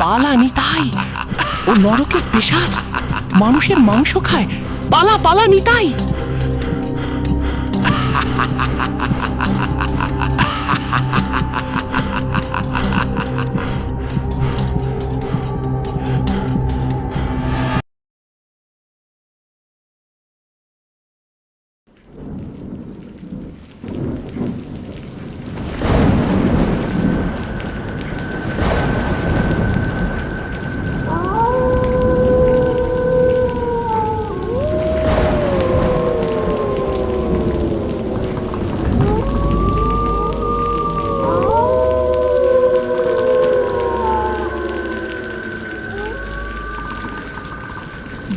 পালা নিতাই, ও নরকের পিশাচ, মানুষের মাংস খায়। পালা পালা নিতাই।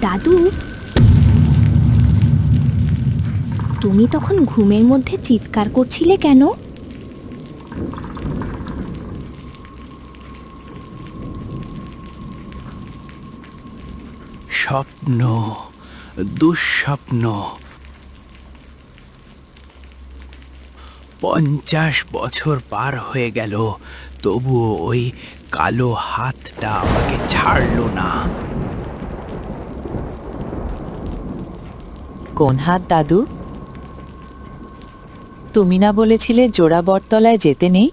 দাদু, তুমি তখন ঘুমের মধ্যে চিৎকার করছিলে কেন? স্বপ্ন, দুঃস্বপ্ন। 50 বছর পার হয়ে গেল, তবুও ওই কালো হাতটা আমাকে ছাড়লো না। কোন হাত দাদু? তুমি না বলেছিলে জোড়া বটতলায় যেতে নেই?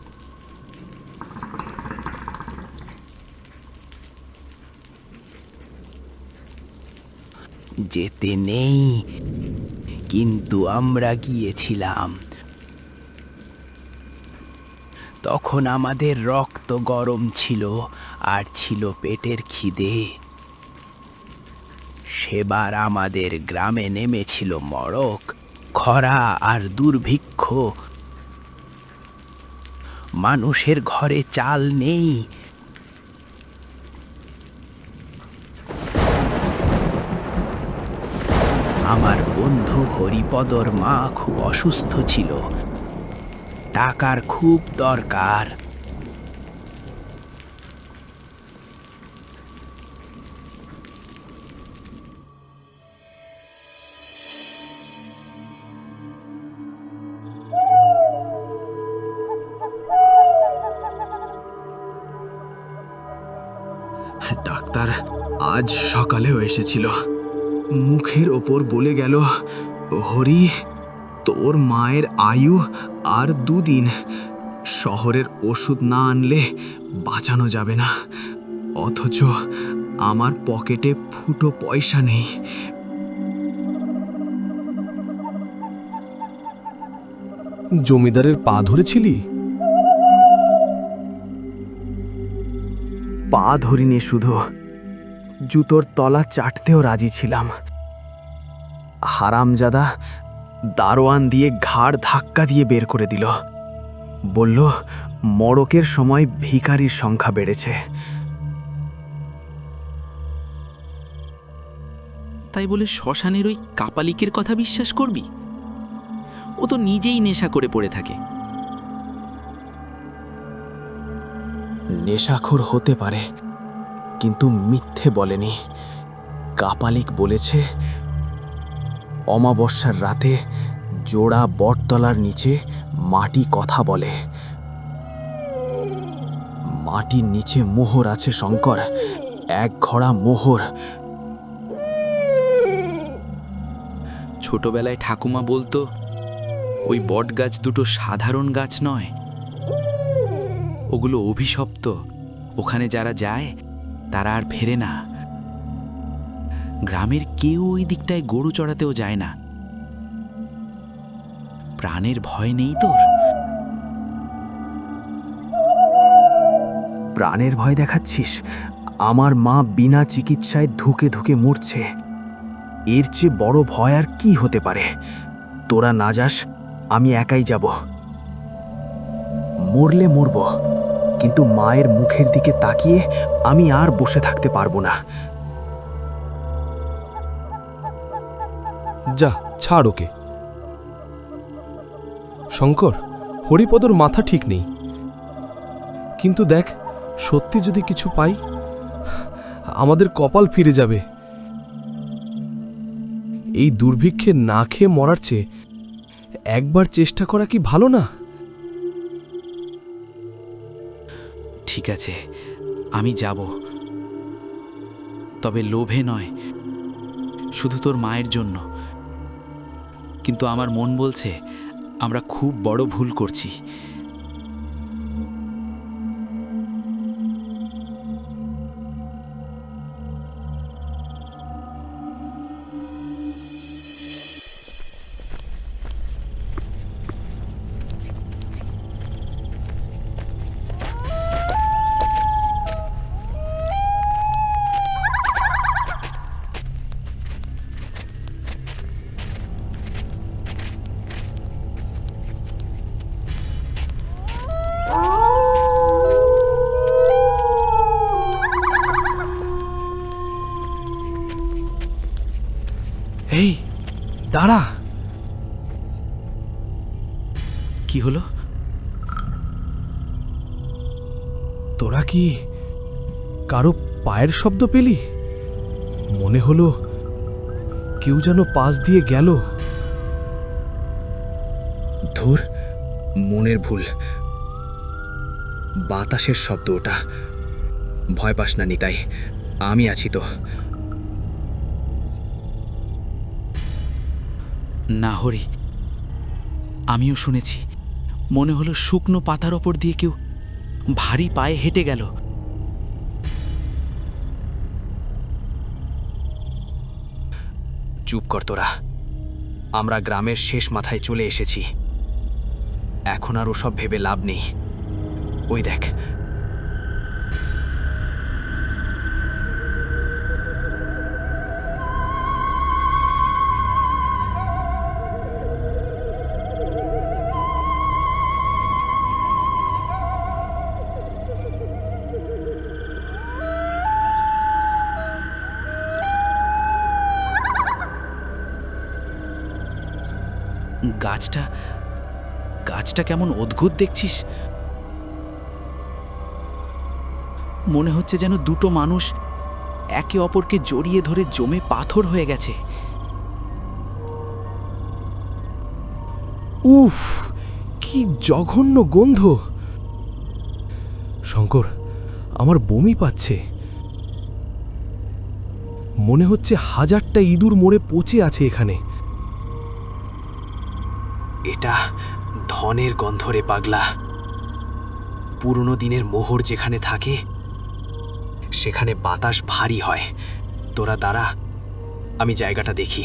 যেতে নেই, কিন্তু আমরা গিয়েছিলাম। তখন আমাদের রক্ত গরম ছিল, আর ছিল পেটের খিদে। সেবার আমাদের গ্রামে নেমেছিল মড়ক, খরা আর দুর্ভিক্ষ। মানুষের ঘরে চাল নেই। আমার বন্ধু হরিপদর মা খুব অসুস্থ ছিল, টাকার খুব দরকার। ডাক্তার আজ সকালেও এসেছিল, মুখের ওপর বলে গেল, হরি, তোর মায়ের আয়ু আর 2 দিন। শহরের ওষুধ না আনলে বাঁচানো যাবে না। অথচ আমার পকেটে ফুটো পয়সা নেই। জমিদারের পা ধরেছিলি? পা ধরিনি, শুধু জুতোর তলা চাটতেও রাজি ছিলাম। হারামজাদা দারোয়ান দিয়ে ঘাড় ধাক্কা দিয়ে বের করে দিল। বলল, মড়কের সময় ভিখারির সংখ্যা বেড়েছে। তাই বলে শ্মশানের ওই কাপালিকের কথা বিশ্বাস করবি? ও তো নিজেই নেশা করে পড়ে থাকে। নেশাখোর হতে পারে, কিন্তু মিথ্যে বলেনি। কাপালিক বলেছে, অমাবস্যার রাতে জোড়া বটতলার নিচে মাটি কথা বলে। মাটির নিচে মোহর আছে শঙ্কর, 1 ঘড়া মোহর। ছোটবেলায় ঠাকুমা বলতো, ওই বট গাছ দুটো সাধারণ গাছ নয়, ওগুলো অভিশপ্ত। ওখানে যারা যায় তারা আর ফেরে না। গ্রামের কেউ ওই দিকটায় গরু চড়াতেও যায় না। প্রাণের ভয় নেই তোর? প্রাণের ভয় দেখাচ্ছিস? আমার মা বিনা চিকিৎসায় ধুকে ধুকে মরছে। এর চেয়ে বড় ভয় আর কি হতে পারে? তোরা না যাস, আমি একাই যাব। মরলে মরব, কিন্তু মায়ের মুখের দিকে তাকিয়ে আমি আর বসে থাকতে পারবো না। যা, ছাড় ওকে। শঙ্কর, হরিপদর মাথা ঠিক নেই, কিন্তু দেখ, সত্যি যদি কিছু পাই, আমাদের কপাল ফিরে যাবে। এই দুর্ভিক্ষে না খেয়ে মরার চেয়ে একবার চেষ্টা করা কি ভালো না? ঠিক আছে, আমি যাব, তবে লোভে নয়, শুধু তোর মায়ের জন্য। কিন্তু আমার মন বলছে আমরা খুব বড় ভুল করছি। এই দাঁড়া। কি হলো? তোরা কি কারো পায়ের শব্দ পেলি? মনে হলো কেউ যেন পাশ দিয়ে গেল। ধুর, মনের ভুল। বাতাসের শব্দ ওটা। ভয় পাস না নিতাই, আমি আছি তো। না হরি, আমিও শুনেছি। মনে হলো শুকনো পাতার ওপর দিয়ে কেউ ভারী পায়ে হেঁটে গেল। চুপ কর তোরা। আমরা গ্রামের শেষ মাথায় চলে এসেছি। এখন আর ওসব ভেবে লাভ নেই। ওই দেখ, গাছটা কেমন অদ্ভুত দেখছিস। মনে হচ্ছে যেন দুটো মানুষ একে অপরকে জড়িয়ে ধরে জমে পাথর হয়ে গেছে। উফ, কি জঘন্য গন্ধ। শঙ্কর, আমার বমি পাচ্ছে। মনে হচ্ছে 1000টা ইঁদুর মরে পচে আছে এখানে। এটা ধনের গন্ধ রে পাগলা। পুরনো দিনের মোহর যেখানে থাকে সেখানে বাতাস ভারী হয়। তোরা দাঁড়া, আমি জায়গাটা দেখি।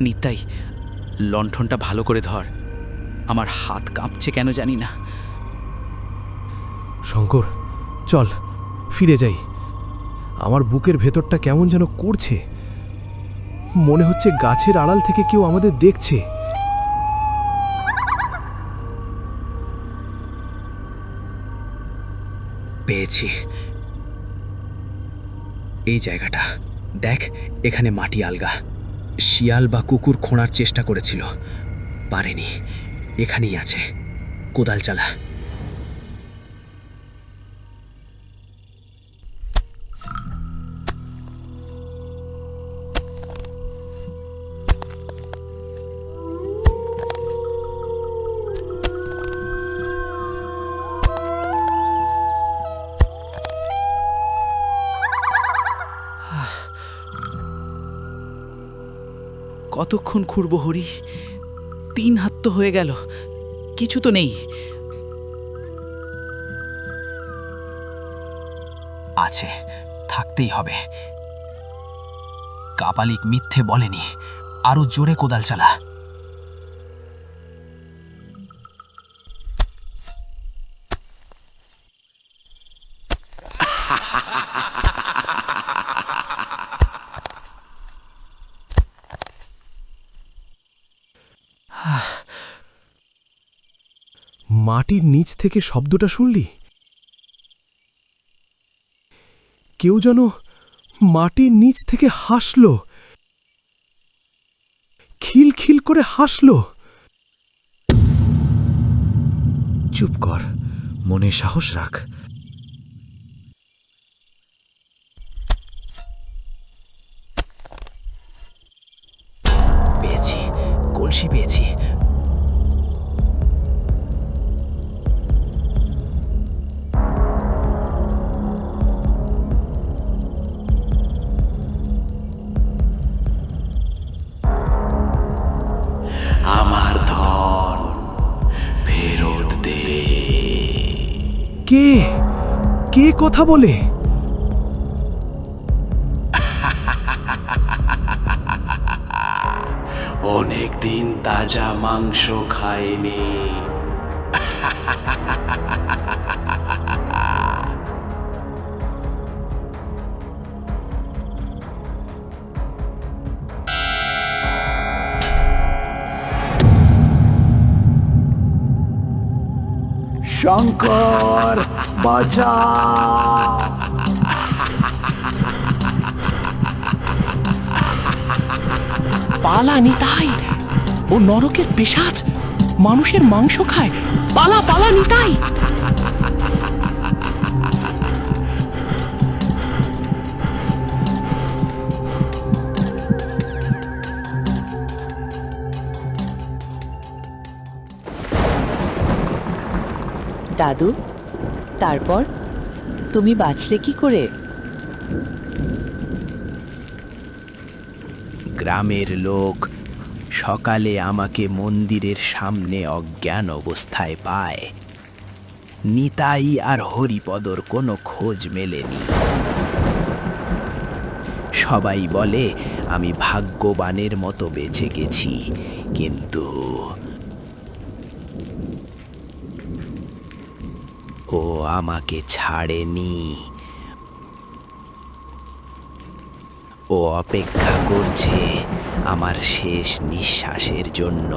নিতাই, লণ্ঠনটা ভালো করে ধর। আমার হাত কাঁপছে কেন জানি না। শঙ্কর, চল ফিরে যাই। আমার বুকের ভেতরটা কেমন যেন করছে। মনে হচ্ছে গাছের আড়াল থেকে কেউ আমাদের দেখছে। পেয়েছি এই জায়গাটা। দেখ, এখানে মাটি আলগা। শিয়াল বা কুকুর খোঁড়ার চেষ্টা করেছিল, পারেনি। এখানেই আছে। কোদাল চালা। কতক্ষণ খুঁড়ব হরি? 3 হাত তো হয়ে গেল, কিছু তো নেই। আছে, থাকতেই হবে। কাপালিক মিথ্যে বলেনি। আরো জোরে কোদাল চালা। মাটির নিচ থেকে শব্দটা শুনলি? কেউ যেন মাটির নিচ থেকে হাসলো, খিলখিল করে হাসলো। চুপ কর, মনে সাহস রাখ। পেয়েছি, কলসি পেয়েছি। কে কে কথা বলে? অনেক দিন তাজা মাংস খায়নি। শঙ্কর বাঁচা! পালা নিতাই, ও নরকের পিশাচ, মানুষের মাংস খায়। পালা পালা নিতাই। দাদু, তারপর তুমি বাঁচলে কি করে? গ্রামের লোক সকালে আমাকে মন্দিরের সামনে অজ্ঞান অবস্থায় পায়। নিতাই আর হরিপদর কোনো খোঁজ মেলেনি। সবাই বলে আমি ভাগ্যবানের মতো বেঁচে গেছি, কিন্তু ও আমাকে ছাড়েনি। ও অপেক্ষা করছে আমার শেষ নিঃশ্বাসের জন্য।